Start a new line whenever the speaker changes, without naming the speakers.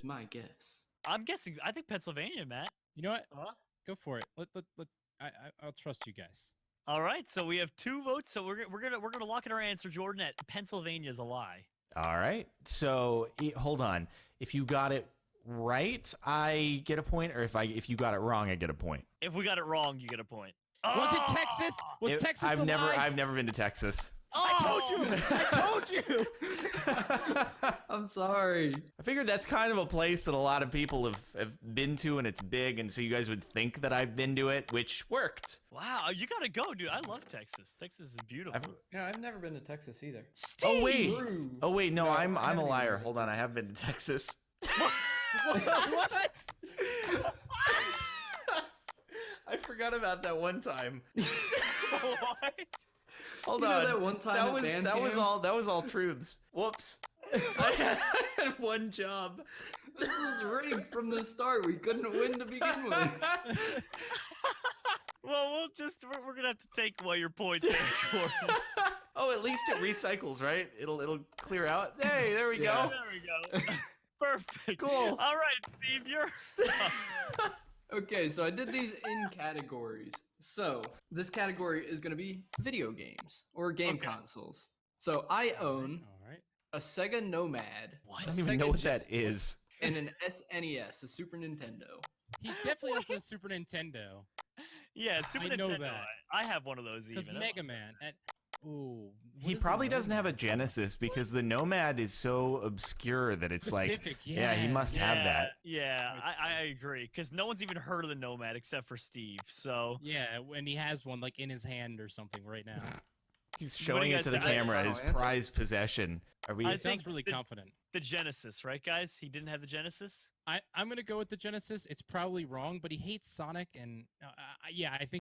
my guess.
I'm guessing. I think Pennsylvania, Matt.
You know what?
Huh?
Go for it. I'll trust you guys.
All right, so we have 2 votes. So we're gonna lock in our answer, Jordan. At Pennsylvania's a lie.
All right. So hold on. If you got it right, I get a point, or if you got it wrong, I get a point.
If we got it wrong, you get a point.
Was it Texas? Was Texas the lie?
I've never been to Texas.
I told you.
I'm sorry.
I figured that's kind of a place that a lot of people have been to, and it's big, and so you guys would think that I've been to it, which worked.
Wow, you gotta go, dude. I love Texas. Texas is beautiful.
I've never been to Texas either.
Steve!
Oh wait, no, I'm
I
a
haven't
liar.
even
Hold on, I have been to Texas.
What?
I forgot about that one time.
What?
Hold
You
on.
know that one time
that
at
was
band
that was
camp?
all that was all truths. Whoops. I had one job.
This was rigged from the start. We couldn't win to begin with.
Well, we're gonna have to take away your points there, Jordan.
Oh, at least it recycles, right? It'll clear out. Hey, there we
Yeah.
go.
There we go. Perfect.
Cool.
All right, Steve, you're.
Okay, so I did these in categories. So this category is going to be video games or game
Okay.
consoles. So I own
All right.
a Sega Nomad,
What?
I don't even know what that is.
and an SNES, a Super Nintendo.
He definitely has a Super Nintendo.
Yeah, Super
I know
Nintendo.
that.
I have one of those
Because
even.
Mega Man. Ooh.
He probably doesn't have a Genesis because the Nomad is so obscure that it's
Specific,
like, yeah, he must have that.
Yeah, I agree. Because no one's even heard of the Nomad except for Steve. So
Yeah, when he has one like in his hand or something right now.
He's
What do
showing
you
it to the
guys think?
camera,
Final
his
answer.
prized possession. Are we?
I
He
think
sounds really
the-
confident.
the Genesis, right, guys? He didn't have the Genesis.
I'm gonna go with the Genesis. It's probably wrong, but he hates Sonic, and yeah, I think